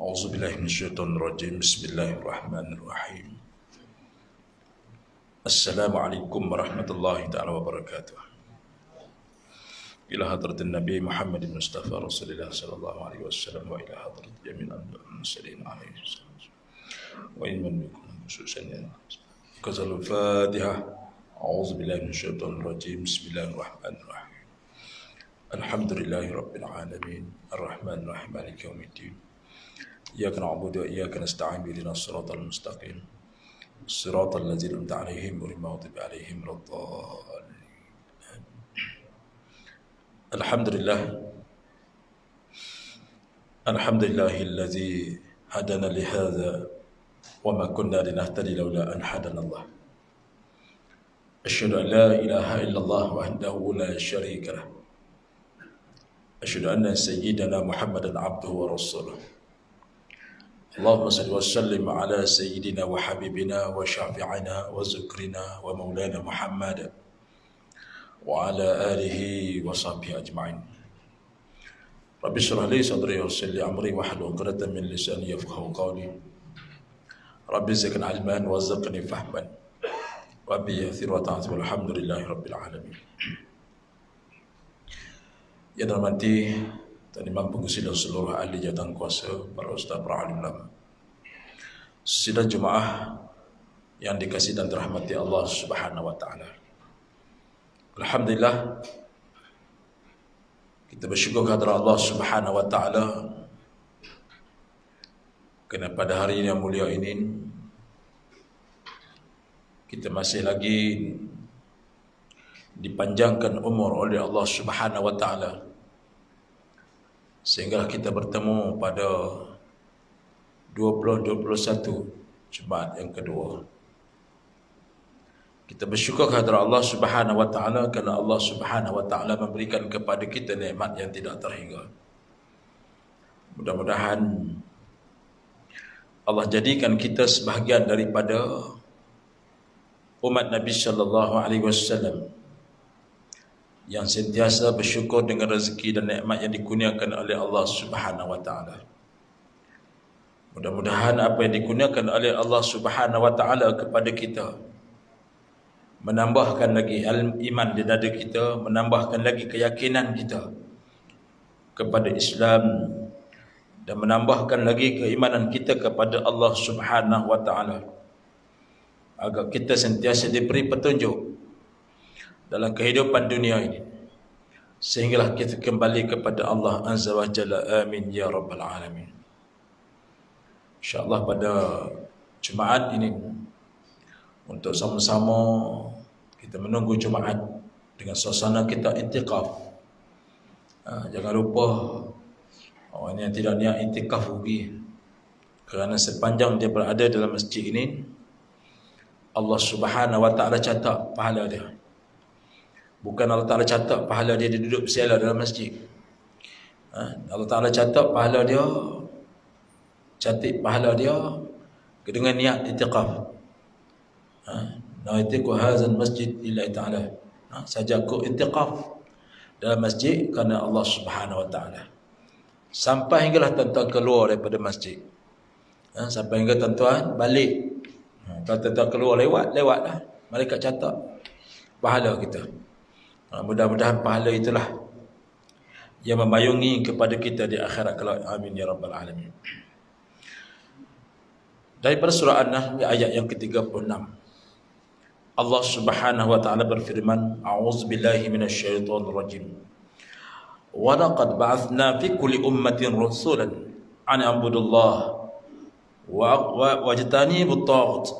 أعوذ بالله من الشيطان الرجيم. بسم الله الرحمن الرحيم. السلام عليكم ورحمة الله تعالى وبركاته. إلى حضرة النبي محمد المصطفى رسول الله صلى الله عليه وسلم، وإلى حضرة جميع المرسلين عليه السلام، وإن من منكم خصوصا كزل الفاتحة. أعوذ بالله من الشيطان الرجيم. بسم الله الرحمن الرحيم. الحمد لله رب العالمين الرحمن الرحيم مالك يوم الدين. إياك نعبد وإياك نستعين اهدنا الصراط المستقيم صراط الذين أنعمت عليهم غير المغضوب عليهم ولا الضالين. الحمد لله الذي هدانا لهذا وما كنا لنهتدي لولا أن هدانا الله. أشهد أن لا إله إلا الله وحده لا شريك له. أشهد أن سيدنا محمدا عبده ورسوله. اللهم صل وسلم على سيدنا وحبيبنا وشافعنا وذكرنا ومولانا محمد وعلى آله وصحبه أجمعين. رب اشرح لي صدري ويسر لي أمري واحلل عقدة من لساني يفقهوا قولي. رب زدني علما وارزقني فهما ربي يثير وتعالى والحمد لله رب العالمين. Yang dirahmati dan Imam Pengusi dan seluruh ahli jabatan kuasa, para ustaz, para alim ulama, sidang jemaah yang dikasihi dan dirahmati Allah Subhanahu wa taala. Alhamdulillah, kita bersyukur kepada Allah Subhanahu wa taala kerana pada hari yang mulia ini kita masih lagi dipanjangkan umur oleh Allah Subhanahu wa taala sehingga kita bertemu pada 2021 Jumaat yang kedua. Kita bersyukur kepada Allah Subhanahu wa taala kerana Allah Subhanahu wa taala memberikan kepada kita nikmat yang tidak terhingga. Mudah-mudahan Allah jadikan kita sebahagian daripada umat Nabi sallallahu alaihi wasallam yang sentiasa bersyukur dengan rezeki dan nikmat yang dikurniakan oleh Allah Subhanahu wa taala. Mudah-mudahan apa yang dikurniakan oleh Allah Subhanahu wa taala kepada kita menambahkan lagi iman di dada kita, menambahkan lagi keyakinan kita kepada Islam, dan menambahkan lagi keimanan kita kepada Allah Subhanahu wa taala, agar kita sentiasa diberi petunjuk dalam kehidupan dunia ini, sehinggalah kita kembali kepada Allah Azza wa Jalla. Amin ya rabbal alamin. InsyaAllah pada Jumaat ini untuk sama-sama kita menunggu Jumaat dengan suasana kita i'tikaf. Jangan lupa orang yang tidak niat i'tikaf rugi, kerana sepanjang dia berada dalam masjid ini Allah Subhanahu wa taala catat pahala dia. Bukan Allah Ta'ala catat pahala dia duduk bersila dalam masjid. Allah Ta'ala catat pahala dia, catat pahala dia dengan niat i'tikaf. Nawaitu hadzal masjid lillahi ta'ala. Saja aku i'tikaf dalam masjid kerana Allah Subhanahu wa taala. Sampai hinggalah tuan-tuan keluar daripada masjid. Sampai hingga tuan-tuan balik. Kalau tuan-tuan keluar lewatlah. Malaikat catat pahala kita. Mudah-mudahan pahala itulah yang memayungi kepada kita di akhirat kelak. Amin ya rabbal alamin. Daripada surah An-Nahl ayat yang ke-36, Allah Subhanahu wa taala berfirman, a'udzubillahi minasyaitonir rajim. Wa laqad ba'athna fi kulli ummatin rasulan an a'budullaha wa wajtanibut taghut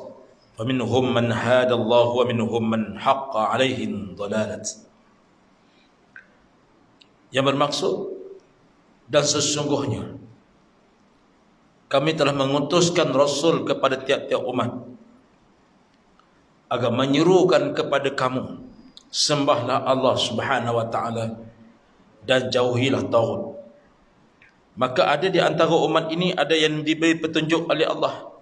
faminhum man hadallahu wa minhum man haqqa 'alaihi dhalalat. Yang bermaksud, dan sesungguhnya kami telah mengutuskan Rasul kepada tiap-tiap umat agar menyerukan kepada kamu, sembahlah Allah Subhanahu wa taala dan jauhilah taghut. Maka ada di antara umat ini ada yang diberi petunjuk oleh Allah,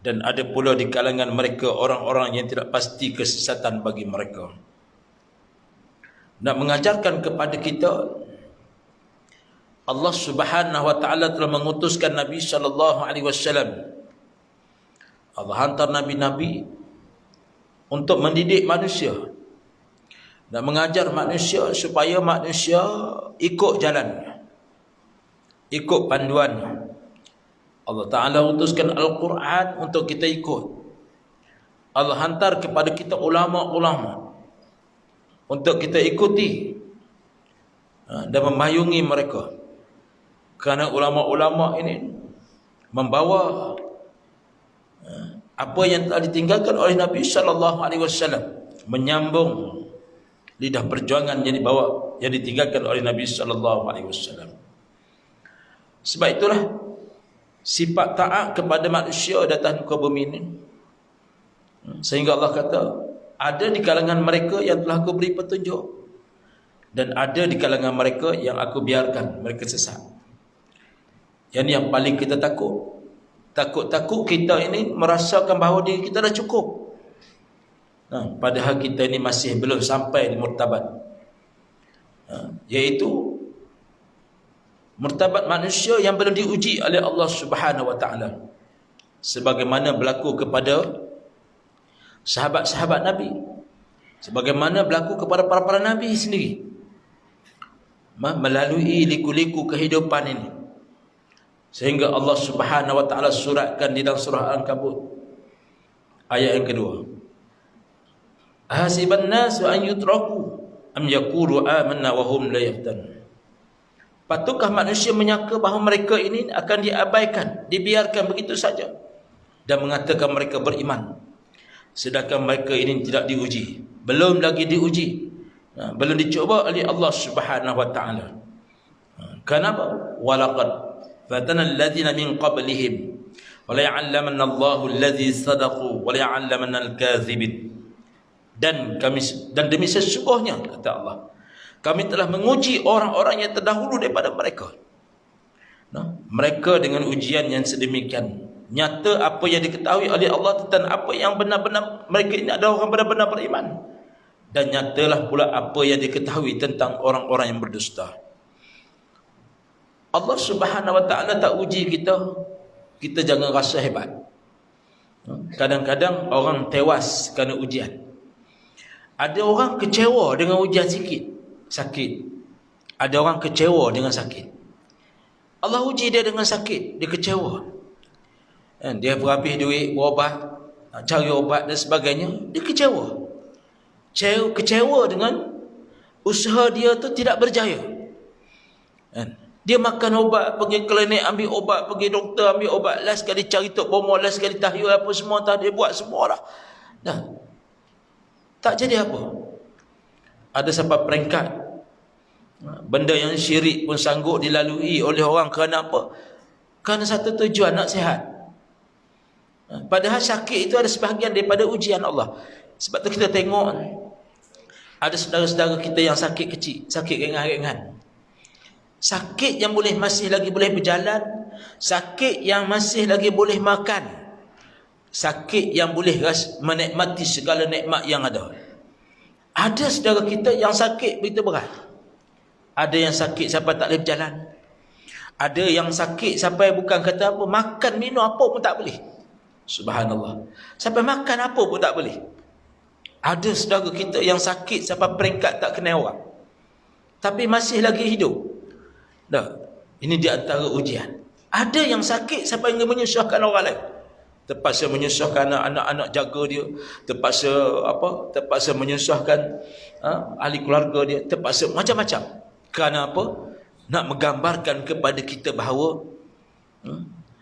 dan ada pula di kalangan mereka orang-orang yang tidak pasti kesesatan bagi mereka. Nak mengajarkan kepada kita Allah Subhanahu wa taala telah mengutuskan Nabi sallallahu alaihi wasallam. Allah hantar nabi-nabi untuk mendidik manusia dan mengajar manusia supaya manusia ikut jalannya, ikut panduannya. Allah Ta'ala utuskan Al-Quran untuk kita ikut. Allah hantar kepada kita ulama-ulama untuk kita ikuti dan memayungi mereka. Kerana ulama-ulama ini membawa apa yang telah ditinggalkan oleh Nabi sallallahu alaihi wasallam, menyambung lidah perjuangan yang dibawa, yang ditinggalkan oleh Nabi sallallahu alaihi wasallam. Sebab itulah sifat taat kepada manusia datang ke bumi ini, sehingga Allah kata, ada di kalangan mereka yang telah aku beri petunjuk, dan ada di kalangan mereka yang aku biarkan mereka sesat. Yang paling kita takut kita ini merasakan bahawa diri kita dah cukup, padahal kita ini masih belum sampai di martabat, iaitu martabat manusia yang belum diuji oleh Allah Subhanahu wa taala, sebagaimana berlaku kepada sahabat-sahabat Nabi, sebagaimana berlaku kepada para nabi sendiri, melalui liku-liku kehidupan ini, sehingga Allah Subhanahu wa taala suratkan di dalam surah Al-Ankabut ayat yang kedua, ahasiban nasu an yutraku am yaqulu amanna wa hum la yaftanun. Patutkah manusia menyangka bahawa mereka ini akan diabaikan, dibiarkan begitu saja, dan mengatakan mereka beriman, sedangkan mereka ini tidak diuji, belum lagi diuji, belum dicoba oleh Allah Subhanahu wa taala. Kenapa? Walaqad fatana alladhina min qablihim wa la ya'lamanna Allahu alladhi sadaqu wa la ya'lamanna al-kadhibin. Dan demi sesungguhnya, kata Allah, kami telah menguji orang-orang yang terdahulu daripada mereka. Mereka dengan ujian yang sedemikian nyata apa yang diketahui oleh Allah tentang apa yang benar-benar mereka ini adalah orang benar-benar beriman, dan nyatalah pula apa yang diketahui tentang orang-orang yang berdusta. Allah Subhanahu wa taala tak uji kita jangan rasa hebat. Kadang-kadang orang tewas kerana ujian. Ada orang kecewa dengan ujian sikit, sakit. Ada orang kecewa dengan sakit. Allah uji dia dengan sakit, dia kecewa. Dia berhabis duit, berobat, cari obat dan sebagainya, dia kecewa. Kecewa dengan usaha dia tu tidak berjaya. Dia makan obat, pergi klinik ambil obat, pergi doktor ambil obat, last sekali cari tok bomo, last sekali tahyul apa semua, tak dia buat semua lah. Tak jadi apa. Ada sampai peringkat benda yang syirik pun sanggup dilalui oleh orang kerana apa? Kerana satu tujuan, nak sihat. Padahal sakit itu ada sebahagian daripada ujian Allah. Sebab tu kita tengok ada saudara-saudara kita yang sakit kecil, sakit ringan-ringan, sakit yang masih lagi boleh berjalan, sakit yang masih lagi boleh makan, sakit yang boleh menikmati segala nikmat yang ada. Ada saudara kita yang sakit begitu berat. Ada yang sakit sampai tak boleh berjalan. Ada yang sakit sampai bukan kata apa, makan minum apa pun tak boleh. Subhanallah. Sampai makan apa pun tak boleh. Ada saudara kita yang sakit sampai peringkat tak kenal orang, tapi masih lagi hidup. Ini di antara ujian. Ada yang sakit sampai ingin menyusahkan orang lain, terpaksa menyusahkan anak-anak jaga dia, terpaksa menyusahkan ahli keluarga dia, terpaksa macam-macam. Kerana apa? Nak menggambarkan kepada kita bahawa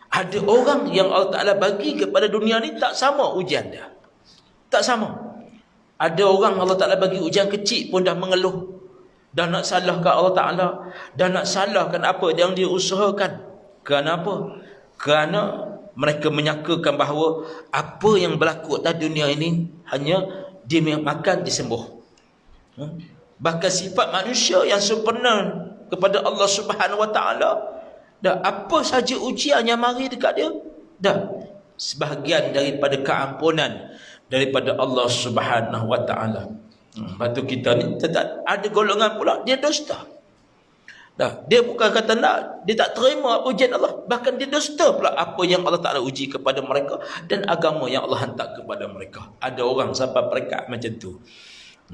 ada orang yang Allah Ta'ala bagi kepada dunia ni tak sama ujian dia. Tak sama. Ada orang Allah Ta'ala bagi ujian kecil pun dah mengeluh, dah nak salahkan Allah Ta'ala, dah nak salahkan apa yang dia usahakan. Kerana apa? Kerana mereka menyangkakan bahawa apa yang berlaku atas dunia ini hanya dia makan, disembuh. Bahkan sifat manusia yang sempurna kepada Allah Subhanahu wa taala, dah apa saja ujian yang mari dekat dia, dah sebahagian daripada keampunan daripada Allah Subhanahu wa taala. Lepas tu kita ni tetap ada golongan pula dia dusta. Dah, dia bukan kata nak, dia tak terima apa ujian Allah, bahkan dia dusta pula apa yang Allah Taala uji kepada mereka dan agama yang Allah hantar kepada mereka. Ada orang sampai peringkat macam tu.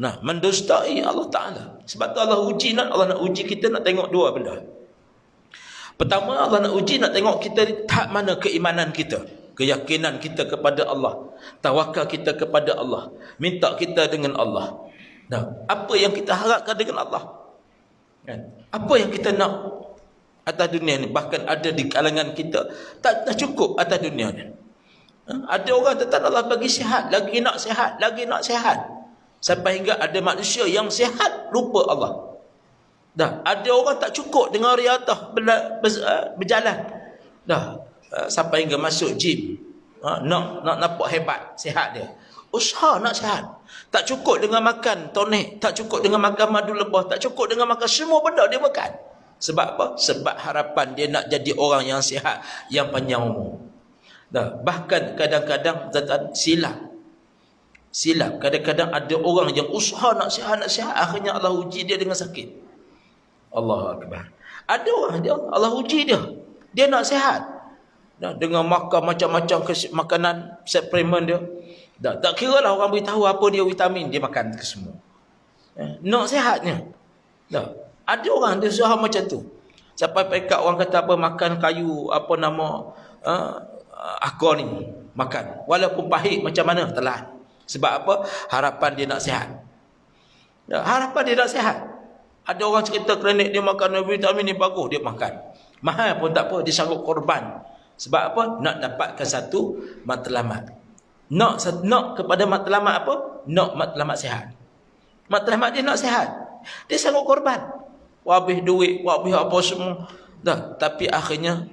Nah, mendustai Allah Taala. Sebab tu Allah uji, Allah nak uji kita, nak tengok dua benda. Pertama, Allah nak uji, nak tengok kita di tahap mana keimanan kita, keyakinan kita kepada Allah, tawakal kita kepada Allah, minta kita dengan Allah. Nah, apa yang kita harapkan dengan Allah, kan? Apa yang kita nak atas dunia ni. Bahkan ada di kalangan kita tak cukup atas dunia ni. Ada orang tetap Allah bagi sihat, lagi nak sihat, lagi nak sihat, sampai hingga ada manusia yang sihat lupa Allah. Dah, ada orang tak cukup dengan riadah berjalan. Dah, sampai hingga masuk gym. Nak nampak hebat, sihat dia. Usaha nak sihat. Tak cukup dengan makan tonik, tak cukup dengan makan madu lebah, tak cukup dengan makan semua benda dia makan. Sebab apa? Sebab harapan dia nak jadi orang yang sihat, yang panjang umur. Dah, bahkan kadang-kadang silap. Kadang-kadang ada orang yang usaha nak sihat, akhirnya Allah uji dia dengan sakit. Allahu Akbar. Ada orang dia Allah uji dia. Dia nak sihat. Dah, dengan makan macam-macam makanan suplemen dia. Dah, tak kira lah orang beritahu apa dia vitamin, dia makan ke semua. Nak sihatnya. Dah, ada orang dia usaha macam tu. Sampai pekat orang kata apa, makan kayu apa nama akar ni, makan. Walaupun pahit macam mana, telan. Sebab apa? Harapan dia nak sihat. Dah, harapan dia nak sihat. Ada orang cerita klinik dia makan vitamin ni bagus, dia makan. Mahal pun tak apa, dia sanggup korban. Sebab apa? Nak dapatkan satu matlamat. Nak kepada matlamat apa? Nak matlamat sihat. Matlamat dia nak sihat. Dia sanggup korban. Habis duit, habis apa semua. Dah, tapi akhirnya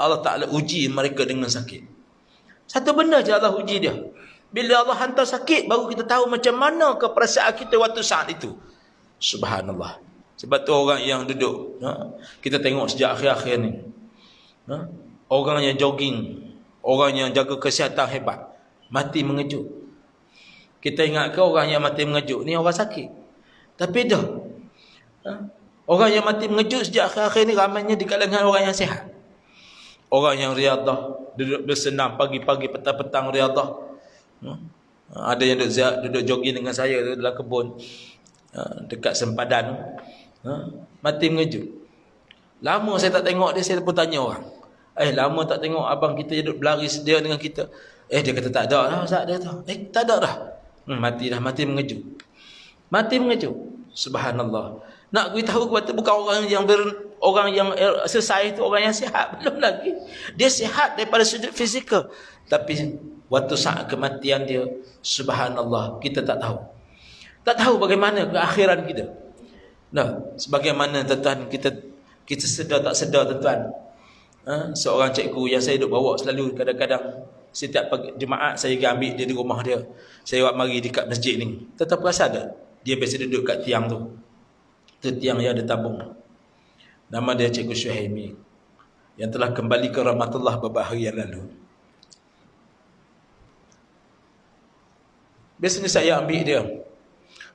Allah Taala uji mereka dengan sakit. Satu benda je Allah uji dia. Bila Allah hantar sakit, baru kita tahu macam mana ke perasaan kita waktu saat itu. Subhanallah. Sebab tu orang yang duduk, kita tengok sejak akhir-akhir ni, orang yang jogging, orang yang jaga kesihatan hebat, mati mengejut. Kita ingat ke orang yang mati mengejut ni orang sakit? Tapi dah, orang yang mati mengejut sejak akhir-akhir ni ramainya di kalangan orang yang sihat. Orang yang riadah, duduk bersenam pagi-pagi, petang-petang riadah. Ada yang duduk jogging dengan saya dalam kebun dekat sempadan, mati mengejut. Lama saya tak tengok dia, saya pun tanya orang, lama tak tengok abang kita duduk berlari sedia dengan kita. Dia kata tak ada dah Ustaz, dia tu. Tak ada dah. Mati dah, mati mengejut. Mati mengejut. Subhanallah. Nak beritahu kepada bukan orang yang selesai itu orang yang sihat, belum lagi. Dia sihat daripada sudut fizikal, tapi waktu saat kematian dia, subhanallah, kita tak tahu. Tak tahu bagaimana keakhiran kita. Nah, sebagaimana tuan-tuan, kita sedar tak sedar tuan-tuan. Seorang cikgu yang saya duk bawa selalu, kadang-kadang setiap pagi Jumaat saya pergi ambil dia di rumah dia. Saya buat mari dekat masjid ni. Tetap perasan tak? Dia biasa duduk kat tiang tu. Tu tiang yang ada tabung. Nama dia Cikgu Syuhaimi, yang telah kembali ke rahmatullah beberapa hari yang lalu. Biasanya saya ambil dia.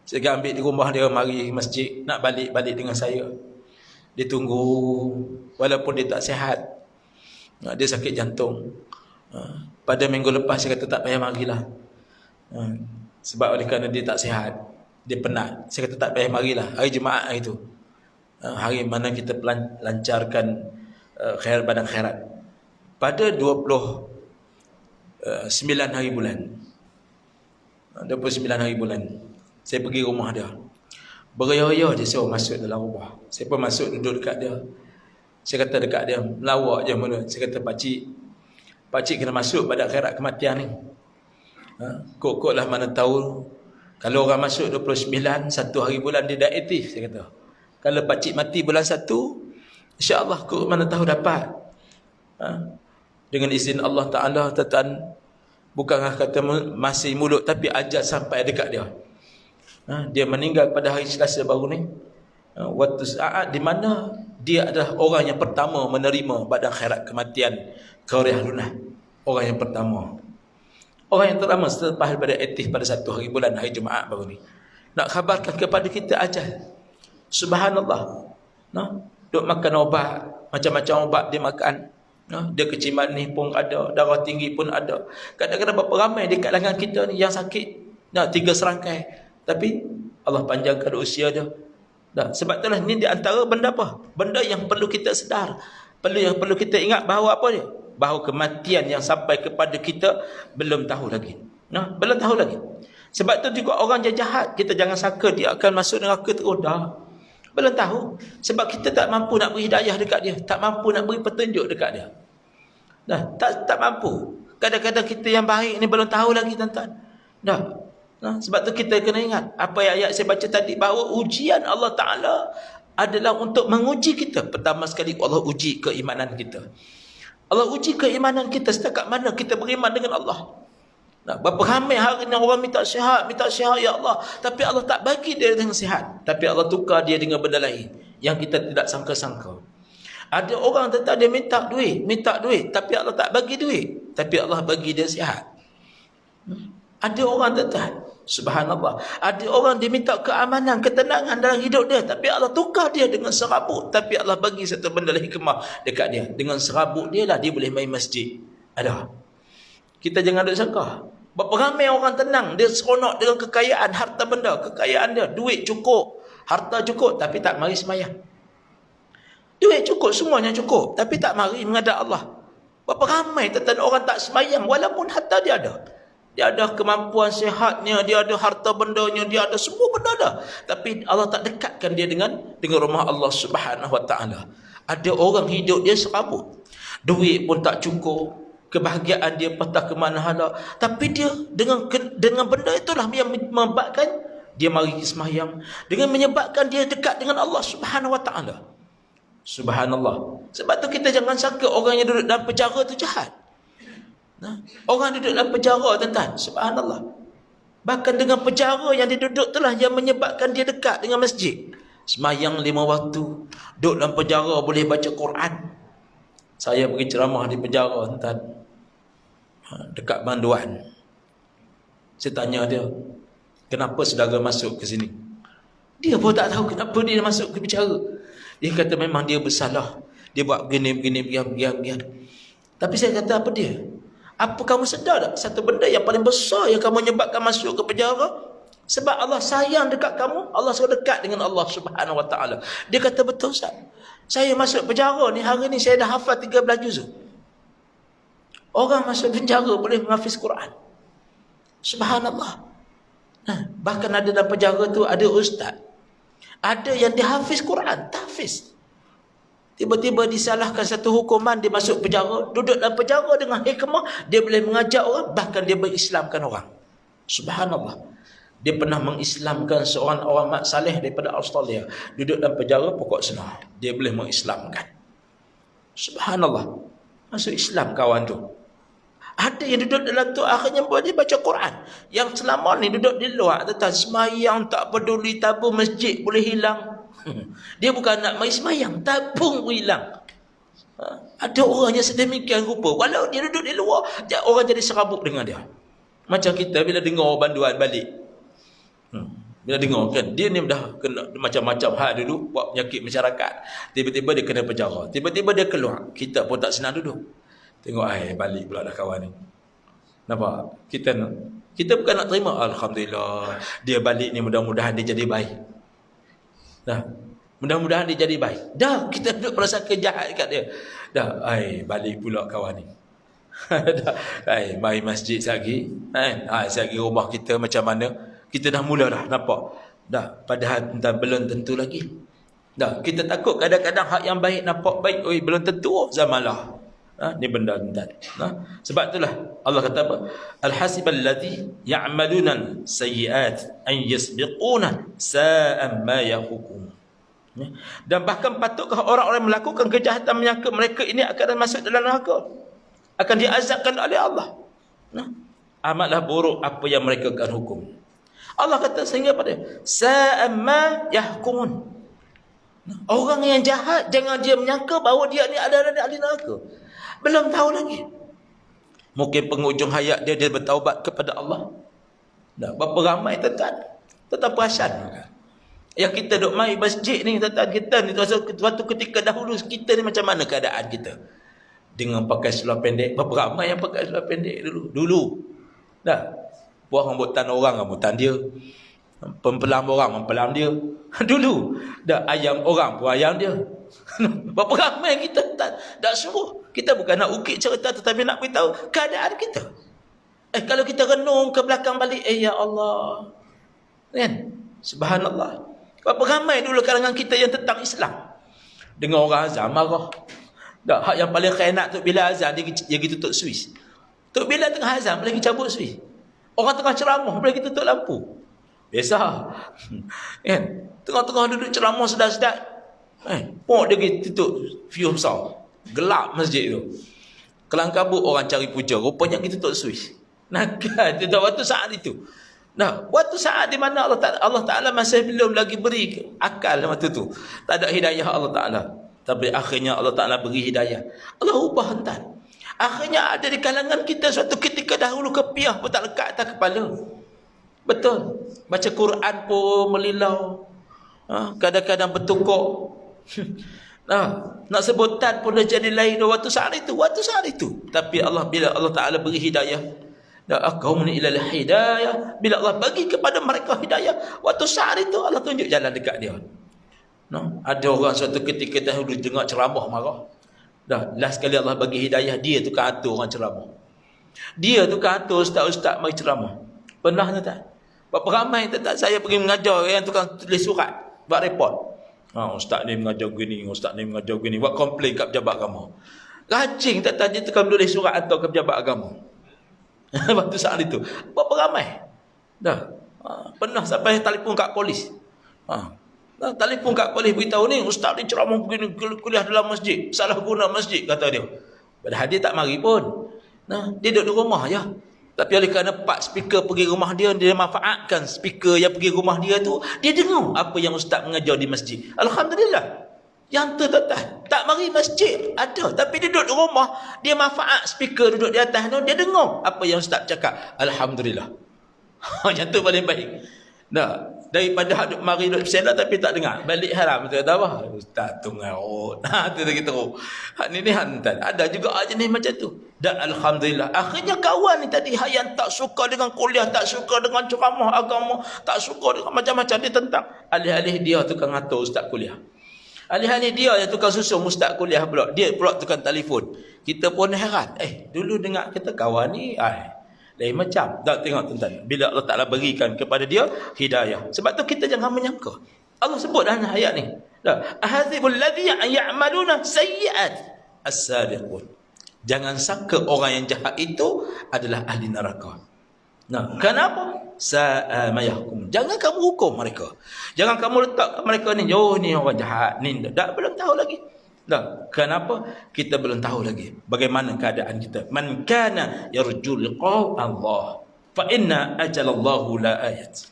Saya ambil di rumah dia, mari masjid, nak balik dengan saya. Dia tunggu, walaupun dia tak sihat. Dia sakit jantung. Pada minggu lepas saya kata tak payah marilah. Sebab oleh kerana dia tak sihat, dia penat. Saya kata tak payah marilah. Hari Jumaat hari itu, hari mana kita lancarkan badan khairat. Pada 29 hari bulan, 29 hari bulan, saya pergi rumah dia. Beria-ria dia suruh masuk dalam rumah. Saya pun masuk, duduk dekat dia. Saya kata dekat dia, melawak je mula. Saya kata, Pakcik kena masuk badan khairat kematian ni. Kok lah mana tahu, kalau orang masuk 29, 1 hari bulan dia dah aktif. Saya kata, kalau pakcik mati bulan 1, insya-Allah kok mana tahu dapat. Dengan izin Allah Ta'ala, tuan-tuan, bukanlah kata masih mulut, tapi ajal sampai dekat dia. Dia meninggal pada hari Selasa baru ni. Waktu saat di mana dia adalah orang yang pertama menerima badan khairat kematian Qaryah Lunah. Orang yang pertama. Orang yang terlama selepas daripada aktif pada 1 hari bulan, hari Jumaat baru ni. Nak khabarkan kepada kita ajal. Subhanallah. Nah, duk makan obat, macam-macam obat dia makan. Nah, dia kecil manis pun ada, darah tinggi pun ada. Kadang-kadang berapa ramai di kalangan kita ni yang sakit. Nah, 3 serangkai. Tapi Allah panjangkan usia dia. Dah, sebab itulah ni di antara benda apa? Benda yang perlu kita sedar. Perlu kita ingat bahawa apa dia? Bahawa kematian yang sampai kepada kita belum tahu lagi. Nah, belum tahu lagi. Sebab tu juga orang yang jahat, kita jangan sangka dia akan masuk neraka terus dah. Belum tahu. Sebab kita tak mampu nak beri hidayah dekat dia, tak mampu nak beri petunjuk dekat dia. Dah, tak mampu. Kadang-kadang kita yang baik ni belum tahu lagi, tuan-tuan. Dah. Nah, sebab tu kita kena ingat apa yang ayat saya baca tadi, bahawa ujian Allah Ta'ala adalah untuk menguji kita. Pertama sekali Allah uji keimanan kita. Allah uji keimanan kita setakat mana kita beriman dengan Allah. Nah, berapa ramai hari ni orang minta sihat ya Allah, tapi Allah tak bagi dia dengan sihat, tapi Allah tukar dia dengan benda lain yang kita tidak sangka-sangka. Ada orang tetap dia minta duit, tapi Allah tak bagi duit, tapi Allah bagi dia sihat. Ada orang tetap, subhanallah, ada orang dia minta keamanan, ketenangan dalam hidup dia, tapi Allah tukar dia dengan serabut, tapi Allah bagi satu benda hikmah dekat dia. Dengan serabut dia lah dia boleh main masjid. Ada. Kita jangan duk sangka. Berapa ramai orang tenang, dia seronok dengan kekayaan, harta benda, kekayaan dia, duit cukup, harta cukup, tapi tak mari sembahyang. Duit cukup, semuanya cukup, tapi tak mari menghadap Allah. Berapa ramai tentang orang tak sembahyang walaupun harta dia ada. Dia ada kemampuan sihatnya, dia ada harta bendanya, dia ada semua benda ada. Tapi Allah tak dekatkan dia dengan rumah Allah Subhanahu Wa Taala. Ada orang hidup dia serabut. Duit pun tak cukup, kebahagiaan dia patah ke mana-mana, tapi dia dengan benda itulah yang menyebabkan dia mari sembahyang, dengan menyebabkan dia dekat dengan Allah Subhanahu Wa Taala. Subhanallah. Sebab tu kita jangan sangka orang yang duduk dalam penjara tu jahat. Nah, orang duduk dalam penjara, tuan-tuan, subhanallah, bahkan dengan penjara yang dia duduk itulah yang menyebabkan dia dekat dengan masjid. Sembahyang 5 waktu, duduk dalam penjara boleh baca Quran. Saya pergi ceramah di penjara, tuan-tuan, dekat Banduan. Saya tanya dia, kenapa saudara masuk ke sini? Dia pun tak tahu kenapa dia masuk ke penjara. Dia kata memang dia bersalah, dia buat begini. Tapi saya kata, apa dia? Apa kamu sedar tak? Satu benda yang paling besar yang kamu menyebabkan masuk ke penjara, sebab Allah sayang dekat kamu, Allah suruh dekat dengan Allah Subhanahu Wa Taala. Dia kata, betul Ustaz, saya masuk penjara ni, hari ni saya dah hafal 13 juzuk. Orang masuk penjara boleh menghafaz Quran. Subhanallah. Nah, bahkan ada dalam penjara tu ada ustaz, ada yang dihafiz Quran, tahfiz. Tiba-tiba disalahkan satu hukuman, dia masuk penjara, duduk dalam penjara dengan hikmah, dia boleh mengajak orang, bahkan dia mengislamkan orang. Subhanallah. Dia pernah mengislamkan seorang orang mak saleh daripada Australia, duduk dalam penjara pokok senah, dia boleh mengislamkan. Subhanallah. Masuk Islam kawan tu. Ada yang duduk dalam tu akhirnya boleh baca Quran. Yang selama ni duduk di luar, tentang semayang tak peduli, tabung masjid boleh hilang. Dia bukan nak mari semayang, tabung pun hilang. Ada orang yang sedemikian rupa, walau dia duduk di luar, orang jadi serabut dengan dia. Macam kita bila dengar Banduan balik, bila dengar kan, dia ni dah kena macam-macam hal dulu, buat penyakit masyarakat, tiba-tiba dia kena penjara, tiba-tiba dia keluar, kita pun tak senang duduk. Tengok balik pula dah kawan ni. Nampak? Kita bukan nak terima, alhamdulillah dia balik ni, mudah-mudahan dia jadi baik. Dah, mudah-mudahan dia jadi baik. Dah, kita duduk merasa kejahat dekat dia. Dah, balik pula kawan ni. Dah, mari masjid lagi. Lagi rumah kita macam mana? Kita dah mula dah nampak. Dah, padahal belum tentu lagi. Dah, kita takut kadang-kadang hak yang baik nampak baik, belum tentu zamanlah. Ni benda tadi. Sebab itulah Allah kata apa? Al-hasiballati ya'maluna sayyi'at an yasbiquna sa'a ma yahukum. Dan bahkan patutkah orang-orang melakukan kejahatan menyangka mereka ini akan masuk dalam neraka, akan diazabkan oleh Allah. Amatlah buruk apa yang mereka akan hukum. Allah kata sehingga pada sa'a ma yahkumun. Orang yang jahat jangan dia menyangka bahawa dia ni ada ahli neraka. Belum tahu lagi. Mungkin penghujung hayat dia bertaubat kepada Allah. Berapa ramai tetap perasan. Yang kita duk mai masjid ni, tuan-tuan, kita ni waktu ketika dahulu kita ni macam mana keadaan kita? Dengan pakai seluar pendek. Berapa ramai yang pakai seluar pendek dulu? Dah. Buah rambutan orang, rambutan dia. Pempelam orang, mempelam dia. Dulu. Dah, ayam orang pun ayam dia. Berapa ramai kita tak suruh. Kita bukan nak ukit cerita, tetapi nak beritahu keadaan kita. Kalau kita renung ke belakang balik, ya Allah. Kan? Subhanallah. Berapa ramai dulu kalangan kita yang tentang Islam. Dengan orang azan marah. Dah, hak yang paling khianat tu bila azan dia pergi tutup suis. Tok bila tengah azan boleh pergi cabut suis. Orang tengah ceramah boleh pergi tutup lampu. Biasa. Kan? Tengah-tengah duduk ceramah sedap-sedap. Pok dia pergi tutup fuse besar. Gelap masjid tu. Kelang kabut orang cari puja. Rupanya pergi tutup suis. Nakal tu waktu saat itu. Nah, waktu saat di mana Allah Ta'ala masih belum lagi beri akal waktu tu. Tak ada hidayah Allah Ta'ala. Tapi akhirnya Allah Ta'ala beri hidayah. Allah ubah hentan. Akhirnya ada di kalangan kita suatu ketika dahulu kepiah pun tak lekat atas kepala. Betul. Baca Quran pun melilau. Kadang-kadang bertukuk. Nak sebutan pun dah jadi lain waktu saat itu. Tapi bila Allah Ta'ala beri hidayah, aqamuni ilal hidayah, bila Allah bagi kepada mereka hidayah, waktu saat itu Allah tunjuk jalan dekat dia. Ada orang suatu ketika dahulu dengar ceramah marah. Last sekali Allah bagi hidayah, dia tukang atur orang ceramah. Dia tukang atur ustaz-ustaz mari ceramah. Pernah tak? Berapa ramai tak saya pergi mengajar yang tukang tulis surat, buat report. Ustaz ni mengajar gini, ustaz ni mengajar gini, buat komplain kat pejabat agama. Rajing tak tanya tukang tulis surat atau ke pejabat agama. Waktu saat itu berapa ramai pernah sampai telefon kat polis. Telefon kat polis beritahu ni ustaz ni ceramah begini, kuliah dalam masjid, salah guna masjid, kata dia. Padahal dia tak mari pun. Dia duduk di rumah je. Tapi oleh kerana 4 speaker pergi rumah dia, dia manfaatkan speaker yang pergi rumah dia tu, dia dengar apa yang ustaz mengajar di masjid. Alhamdulillah. Yang tu tak mari masjid ada, tapi dia duduk di rumah, dia manfaat speaker duduk di atas tu, dia dengar apa yang ustaz cakap. Alhamdulillah. Yang tu paling baik. Daripada duduk mari duduk sela tapi tak dengar. Balik haram tu kata apa? Ustaz tu ngarut. Tu lagi teruk. Ni hantar. Ada juga jenis macam tu. Dan alhamdulillah, akhirnya kawan ni tadi yang tak suka dengan kuliah, tak suka dengan ceramah agama, tak suka dengan macam-macam, dia tentang alih-alih dia tukang atur ustaz kuliah. Alih-alih dia yang tukang susun ustaz kuliah pula, dia pula tukang telefon. Kita pun heran. Dulu dengar kita kawan ni, lain macam. Tak tengok tuan-tuan. Bila Allah Ta'ala berikan kepada dia hidayah. Sebab tu kita jangan menyangka. Allah sebut dalam ayat ni. Ahadzibul ladzi ya'maluna sayyi'at as-sabiqun. Jangan sangka orang yang jahat itu adalah ahli neraka. Kenapa? Sa'a ma yahkum. Jangan kamu hukum mereka. Jangan kamu letak mereka ni, ni orang jahat ni. Belum tahu lagi. Kenapa? Kita belum tahu lagi bagaimana keadaan kita. Man kana yarju liqa Allah fa inna ajalallahu la ayat.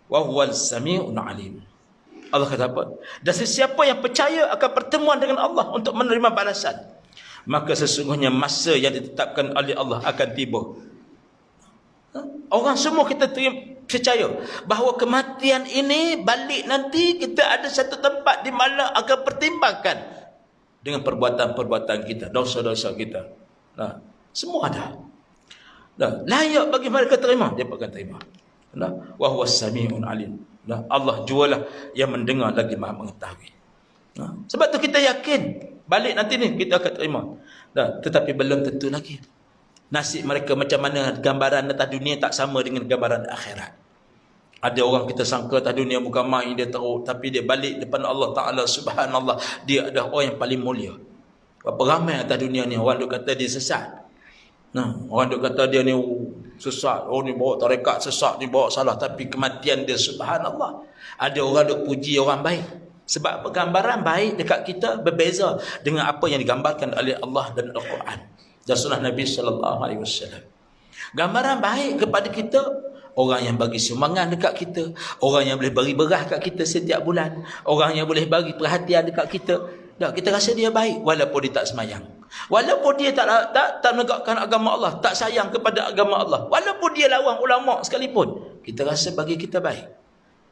Wa huwal sami'un alim. Allah kata apa? Dan sesiapa yang percaya akan pertemuan dengan Allah untuk menerima balasan, maka sesungguhnya masa yang ditetapkan oleh Allah akan tiba. Orang semua kita percaya bahawa kematian ini balik nanti kita ada satu tempat di mana akan pertimbangkan dengan perbuatan-perbuatan kita, dosa-dosa kita. Semua ada. Layak bagi mereka terima, dia akan terima. Wa huwas sami'un alim. Allah jualah yang mendengar lagi Maha mengetahui. Sebab tu kita yakin balik nanti ni kita akan terima. Tetapi belum tentu lagi. Nasib mereka macam mana, gambaran atas dunia tak sama dengan gambaran akhirat. Ada orang kita sangka atas dunia bukan main, dia teruk, tapi dia balik depan Allah Ta'ala, subhanallah, dia adalah orang yang paling mulia. Berapa ramai atas dunia ni orang duk kata dia sesat. Orang duk kata dia ni sesat, ni bawa tarekat sesat, ni bawa salah, tapi kematian dia subhanallah. Ada orang duk puji orang baik. Sebab gambaran baik dekat kita berbeza dengan apa yang digambarkan oleh Allah dan Al-Quran dan sunnah Nabi SAW. Gambaran baik kepada kita, orang yang bagi sumbangan dekat kita, orang yang boleh bagi beras kat kita setiap bulan, orang yang boleh bagi perhatian dekat kita. Kita rasa dia baik walaupun dia tak semayang, walaupun dia tak menegakkan agama Allah, tak sayang kepada agama Allah, walaupun dia lawan ulama sekalipun, kita rasa bagi kita baik.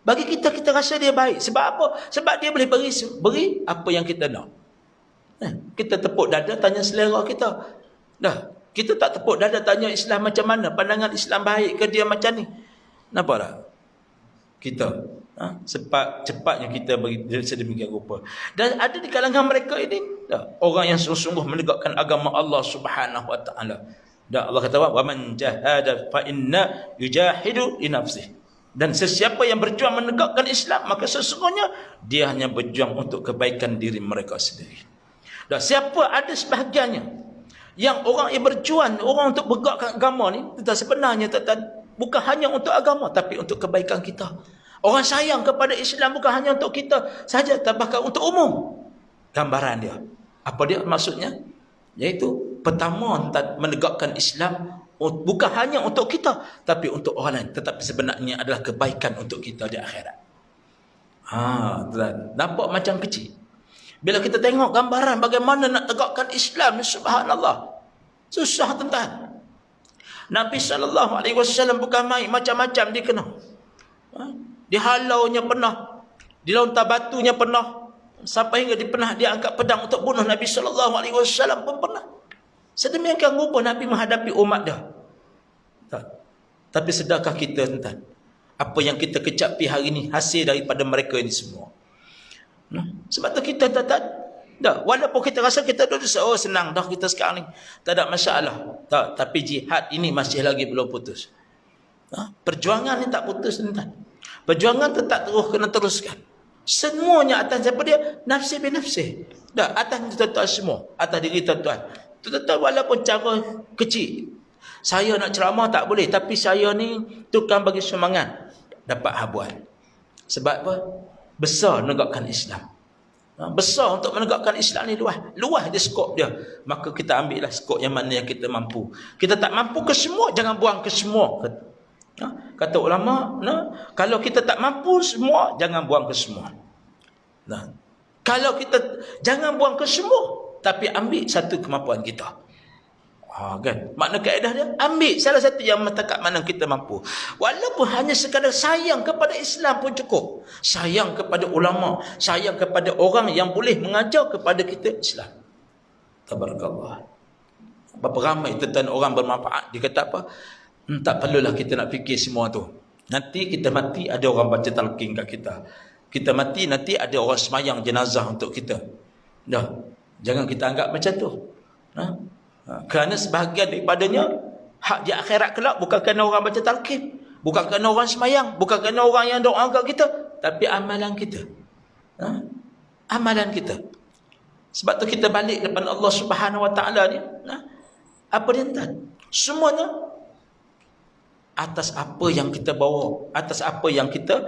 Bagi kita, kita rasa dia baik. Sebab apa? Sebab dia boleh beri apa yang kita nak. Kita tepuk dada tanya selera kita. Dah, kita tak tepuk dada tanya Islam macam mana, pandangan Islam baik ke dia macam ni. Nampak tak? Kita cepatnya kita bagi sedemikian rupa. Dan ada di kalangan mereka ini orang yang sungguh-sungguh menegakkan agama Allah Subhanahu wa taala. Dan Allah kata, wa man jahada fa inna yujahidu li nafsihi. Dan sesiapa yang berjuang menegakkan Islam, maka sesungguhnya dia hanya berjuang untuk kebaikan diri mereka sendiri. Dan siapa ada sebahagiannya yang orang yang berjuang, orang untuk menegakkan agama ni, tetapi sebenarnya bukan hanya untuk agama, tapi untuk kebaikan kita. Orang sayang kepada Islam bukan hanya untuk kita saja, tapi bahkan untuk umum. Gambaran dia. Apa dia maksudnya? Iaitu pertama, menegakkan Islam bukan hanya untuk kita, tapi untuk orang lain. Tetapi sebenarnya adalah kebaikan untuk kita di akhirat. Nampak macam kecil. Bila kita tengok gambaran bagaimana nak tegakkan Islam, subhanallah, susah tuan-tuan. Nabi SAW bukan main, macam-macam dia kena. Dihalaunya pernah, dilontar batunya pernah, sampai hingga dia angkat pedang untuk bunuh Nabi SAW pun pernah. Sedemikian rupa Nabi menghadapi umat dia. Tapi sedekah kita tuan, apa yang kita kecapi hari ini hasil daripada mereka ini semua. Sebab tu kita walaupun kita rasa kita senang dah kita sekarang ni, tak ada masalah. Tapi jihad ini masih lagi belum putus. Perjuangan ni tak putus tuan. Perjuangan tetap kena teruskan. Semuanya atas siapa dia? Nafsi bin nafsi. Atas tuan-tuan semua, atas diri tuan-tuan. Tuan-tuan walaupun cara kecil, saya nak ceramah tak boleh, tapi saya ni tukang bagi semangat, dapat habuan. Sebab apa? Besar menegakkan Islam. Besar untuk menegakkan Islam ni luas dia skop dia. Maka kita ambillah skop yang mana yang kita mampu. Kita tak mampu ke semua, jangan buang ke semua. Kata ulama, kalau kita tak mampu semua, jangan buang ke semua. Kalau kita jangan buang ke semua, tapi ambil satu kemampuan kita. Kan? Makna kaedah dia, ambil salah satu yang kat mana kita mampu. Walaupun hanya sekadar sayang kepada Islam pun cukup. Sayang kepada ulama, sayang kepada orang yang boleh mengajar kepada kita Islam. Tabarakallah. Berapa ramai tuan orang bermanfaat. Dia kata apa? Tak perlulah kita nak fikir semua tu. Nanti kita mati ada orang baca talqin kat kita. Kita mati nanti ada orang semayang jenazah untuk kita. Jangan kita anggap macam tu. Kerana sebahagian daripadanya hak di akhirat kelak bukan kerana orang baca talqin, bukan kerana orang semayang, bukan kerana orang yang doa kat kita, tapi amalan kita. Amalan kita. Sebab tu kita balik depan Allah Subhanahu Wa Taala ni. Apa dia tuan? Semuanya atas apa yang kita bawa, atas apa yang kita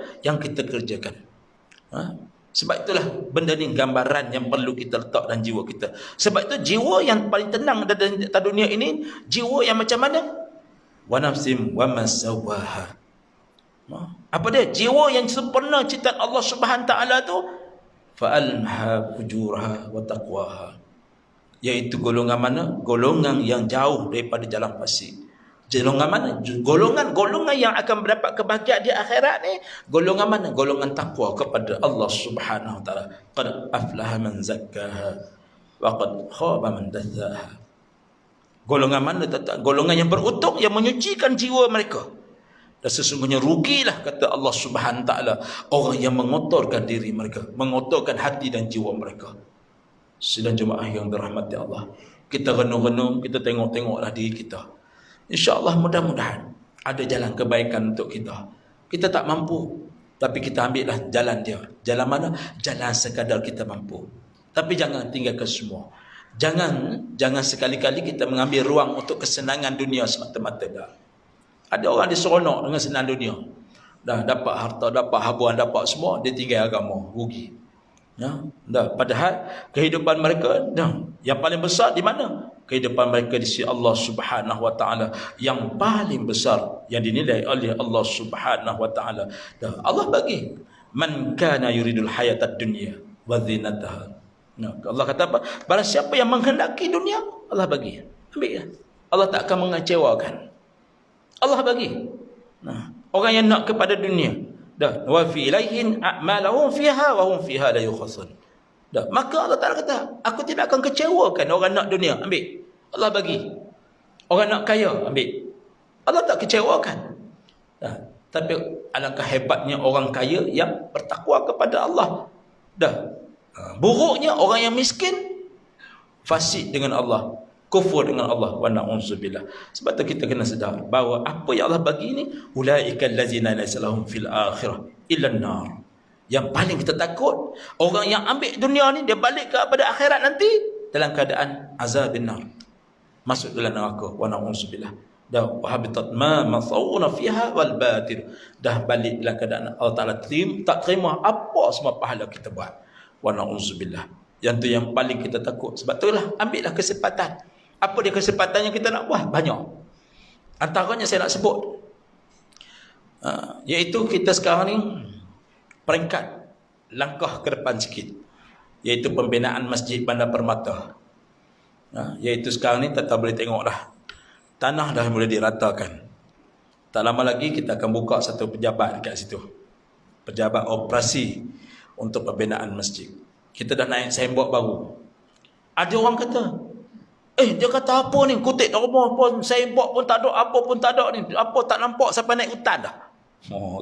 kerjakan. Sebab itulah benda ni gambaran yang perlu kita letak dalam jiwa kita. Sebab itu jiwa yang paling tenang dalam dunia ini, jiwa yang macam mana? Wa nafsim wa masawaha. Apa dia? Jiwa yang sempurna ciptaan Allah Subhanahu Wa Taala tu, fa'alha fujurha wa taqwaha. Iaitu golongan mana? Golongan yang jauh daripada jalan fasik. Golongan mana? Golongan yang akan mendapat kebahagiaan di akhirat ni, golongan mana? Golongan takwa kepada Allah Subhanahu Wa Taala. Qad aflaha man zakkaha wa qad khaba man dassaha. Golongan mana? Golongan yang beruntung, yang menyucikan jiwa mereka. Dan sesungguhnya rugilah, kata Allah Subhanahu Wa Taala, orang yang mengotorkan diri mereka, mengotorkan hati dan jiwa mereka. Sidang jemaah yang dirahmati Allah, kita renung-renung, kita tengok-tengoklah diri kita. InsyaAllah mudah-mudahan ada jalan kebaikan untuk kita. Kita tak mampu, tapi kita ambillah jalan dia. Jalan mana? Jalan sekadar kita mampu. Tapi jangan tinggalkan semua. Jangan sekali-kali kita mengambil ruang untuk kesenangan dunia semata-mata. Ada orang dia seronok dengan senang dunia. Dah dapat harta, dapat habuan, dapat semua, dia tinggal agama, rugi. Padahal kehidupan mereka yang paling besar di mana? Kehidupan mereka di sisi Allah Subhanahu Wa Taala yang paling besar, yang dinilai oleh Allah Subhanahu Wa Taala. Allah bagi man kana yuridul hayatad dunya wa zinataha. Allah kata apa? Barang siapa yang menghendaki dunia, Allah bagi. Ambil. Allah tak akan mengecewakan. Allah bagi. Orang yang nak kepada dunia, Dah, wa fi ilaihin a'malahum fiha wa hum fiha la yukhasun. Dah, maka Allah Taala kata, aku tidak akan kecewakan orang nak dunia, ambil. Allah bagi. Orang nak kaya, ambil. Allah tak kecewakan. Dah, tapi alangkah hebatnya orang kaya yang bertakwa kepada Allah. Dah. Buruknya orang yang miskin, fasik dengan Allah, kufur dengan Allah, wa na'udzubillah. Sebab tu kita kena sedar bahawa apa yang Allah bagi ni, ulaikal ladzina laysa lahum fil akhirah illa an-nar. Yang paling kita takut, orang yang ambil dunia ni dia balik kepada akhirat nanti dalam keadaan azabin nar, masuk dalam neraka, wa na'udzubillah. Dah habitat ma masawna fiha wal batil. Dah balik dalam keadaan Allah Taala tak terima apa semua pahala kita buat. Wa na'udzubillah. Yang tu yang paling kita takut. Sebab itulah ambillah kesempatan. Apa dia kesempatan yang kita nak buat? Banyak. Antaranya saya nak sebut, iaitu kita sekarang ni peringkat langkah ke depan sikit, iaitu pembinaan Masjid Bandar Permata. Iaitu sekarang ni tak boleh tengok dah, tanah dah mula diratakan. Tak lama lagi kita akan buka satu pejabat dekat situ, pejabat operasi untuk pembinaan masjid. Kita dah naik signboard baru. Ada orang kata, dia kata apa ni, kutip dah rumah pun, signboard pun tak ada, apa pun tak ada ni, apa tak nampak sampai naik hutan dah.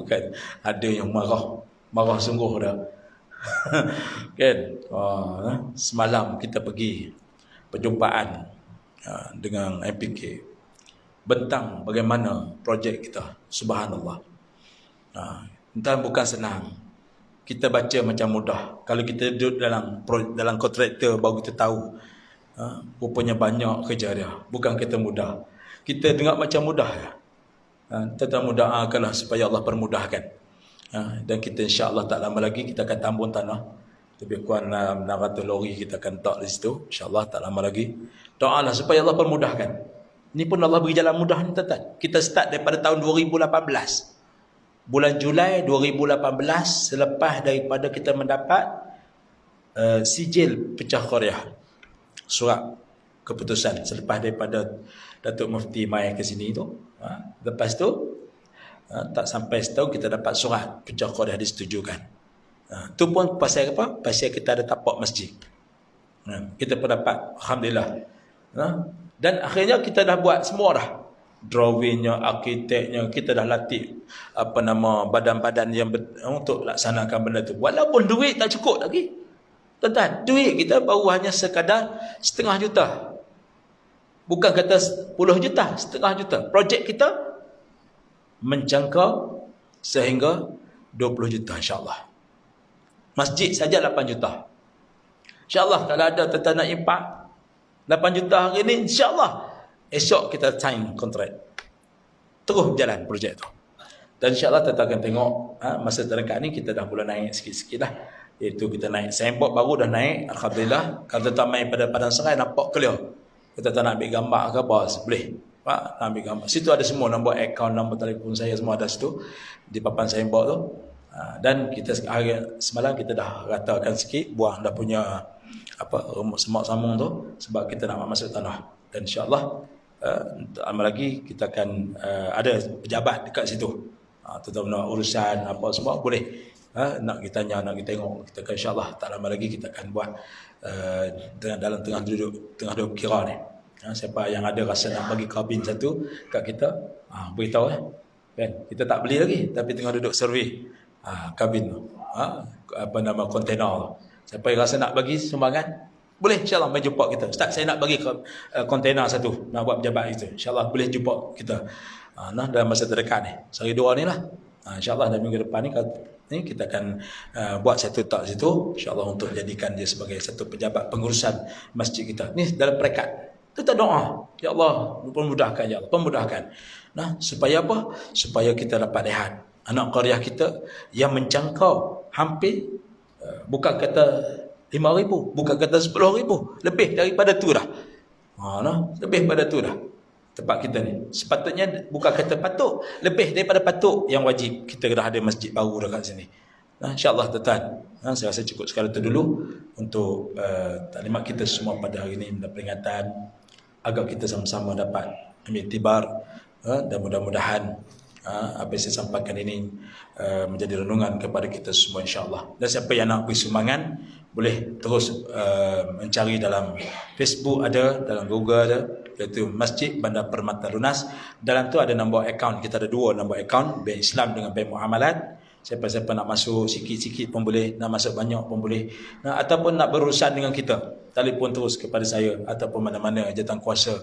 Kan, ada yang marah sungguh dah. Kan, semalam kita pergi perjumpaan dengan MPK, bentang bagaimana projek kita. Subhanallah. Entah bukan senang. Kita baca macam mudah. Kalau kita duduk dalam kontraktor baru kita tahu. Rupanya banyak kerja dia. Bukan kita mudah. Kita dengar macam mudah. Kita doakanlah supaya Allah permudahkan. Dan kita insya-Allah tak lama lagi kita akan tambun tanah. Lebih kurang 600 lori kita akan letak di situ. InsyaAllah tak lama lagi. Doalah supaya Allah permudahkan. Ini pun Allah beri jalan mudah ni tuan-tuan. Kita start daripada tahun 2018. Bulan Julai 2018, selepas daripada kita mendapat sijil pecah Korea, surat keputusan selepas daripada Datuk Mufti mai ke sini tu. Lepas tu tak sampai setahun kita dapat surat pecah Korea disetujukan. Tu pun pasal apa? Pasal kita ada tapak masjid. Kita pun dapat, alhamdulillah. Dan akhirnya kita dah buat semua dah. Drawingnya, arkiteknya, kita dah latih badan-badan yang untuk laksanakan benda tu. Walaupun duit tak cukup lagi. Tuan-tuan, duit kita baru hanya sekadar setengah juta. Bukan kata 10 juta, setengah juta. Projek kita menjangkau sehingga 20 juta insya-Allah. Masjid saja 8 juta. InsyaAllah kalau ada tuan-tuan nak impak 8 juta hari ni, insyaAllah esok kita sign kontrak. Terus berjalan projek tu. Dan insyaAllah tuan-tuan akan tengok masa terdekat ni kita dah mula naik sikit-sikit lah. Iaitu kita naik signboard baru dah naik. Alhamdulillah. Kalau tuan-tuan main pada Padang Serai nampak clear. Kita tak nak ambil gambar ke apa, boleh. Nak ambil gambar. Situ ada semua nombor akaun, nombor telefon saya semua ada situ di papan signboard tu. Dan kita semalam kita dah ratakan sikit, buang dah punya semak sambung tu sebab kita nak masuk tanah. Dan insya-Allah lama lagi kita akan ada pejabat dekat situ. Tuan-tuan nak urusan apa semua boleh. Nak kita tanya, nak kita tengok, kita akan insya-Allah tak lama lagi kita akan buat dalam tengah duduk kira ni. Siapa yang ada rasa nak bagi kabin satu kat kita, beritahu kan. Kita tak beli lagi tapi tengah duduk survey kabin tu. Kontainer tu. Siapa yang rasa nak bagi sumbangan, boleh insya-Allah mai jumpa kita. Ustaz, saya nak bagi kontainer satu nak buat pejabat itu. Insya-Allah boleh jumpa kita. Dalam masa terdekat ni. Sehari dua ni lah. InsyaAllah dalam minggu depan ni kita akan buat satu tak situ insyaAllah untuk jadikan dia sebagai satu pejabat pengurusan masjid kita. Ni dalam peringkat kita doa, ya Allah permudahkan, ya Allah permudahkan. Supaya apa? Supaya kita dapat lihat anak qaryah kita yang menjangkau hampir bukan kata 5,000, bukan kata 10,000, lebih daripada tu dah. Lebih daripada tu dah. Tempat kita ni sepatutnya bukan kata patut, lebih daripada patut yang wajib kita dah ada masjid baru dekat sini. InsyaAllah tuan-tuan, saya rasa cukup sekali itu dulu untuk taklimat kita semua pada hari ini, peringatan agar kita sama-sama dapat ambil iktibar dan mudah-mudahan apa yang saya sampaikan ini menjadi renungan kepada kita semua insya-Allah. Dan siapa yang nak beri sumbangan boleh terus mencari dalam Facebook ada, dalam Google ada, iaitu Masjid Bandar Permata Lunas. Dalam tu ada nombor akaun, kita ada 2 nombor akaun, Bank Islam dengan Bank Muamalat. Siapa-siapa nak masuk sikit-sikit pun boleh, nak masuk banyak pun boleh, ataupun nak berurusan dengan kita, telefon terus kepada saya ataupun mana-mana jawatankuasa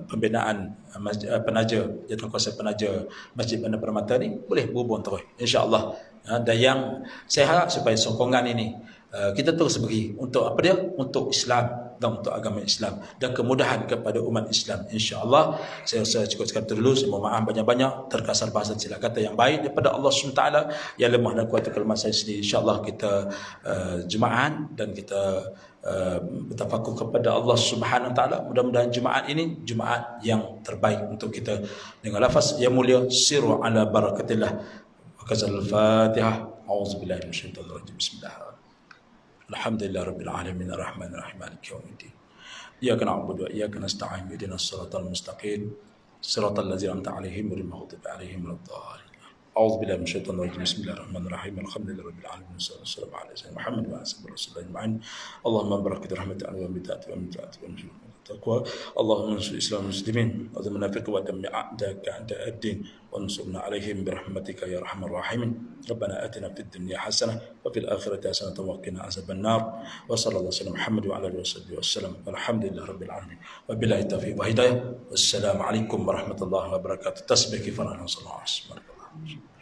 pembinaan penaja, jawatankuasa penaja Masjid Bandar Permata ni, boleh berhubung terus insya-Allah. Dan yang saya harap supaya sokongan ini kita terus beri untuk apa dia? Untuk Islam dan untuk agama Islam dan kemudahan kepada umat Islam insya-Allah. Saya rasa cukup sekian dulu. Saya mohon maaf banyak-banyak terkasar bahasa silap kata yang baik daripada Allah SWT yang lemah dan kuat kelemahan saya sendiri. Insya-Allah kita jemaah dan kita bertafakur kepada Allah Subhanahu Wa Taala. Mudah-mudahan Jumaat ini Jumaat yang terbaik untuk kita dengan lafaz yang mulia siru ala barakatillah. Wakazal Fatihah. Auzubillahi minasyaitonir rajim. Bismillah. Alhamdulillah Rabbil Alamin Ar-Rahman Ar-Rahim Maliki Yawmiddin. Iyyaka na'budu wa iyyaka nasta'in ihdinas siratal mustaqim siratal ladzina an'amta 'alaihim ghairil maghdubi 'alaihim waladdallin. A'udzubillahi minasyaitonir rajim. Bismillahirrahmanirrahim. Alhamdulillahi Rabbil Alamin. Wassalatu ala sayyidina Muhammad wa ala alihi wasallam. Allahumma barik rahmatan wa bi'ati wa mit'ati wa taqwa. Allahumma ansur Islam muslimin wa munafiq wa dami a'daka a'da ad-din wa ansurna 'alaihim bi rahmatika ya arhamar rahimin. Rabbana atina fid dunya hasanah wa fil akhirati hasanah wa qina azaban nar. Wa sallallahu alaihi Muhammad wa ala alihi wasallam. Alhamdulillahi rabbil alamin. Wa billahi taufiq wa hidayah. Wassalamu alaikum warahmatullahi wabarakatuh. Tasbih kifaran sallallahu alaihi wasallam.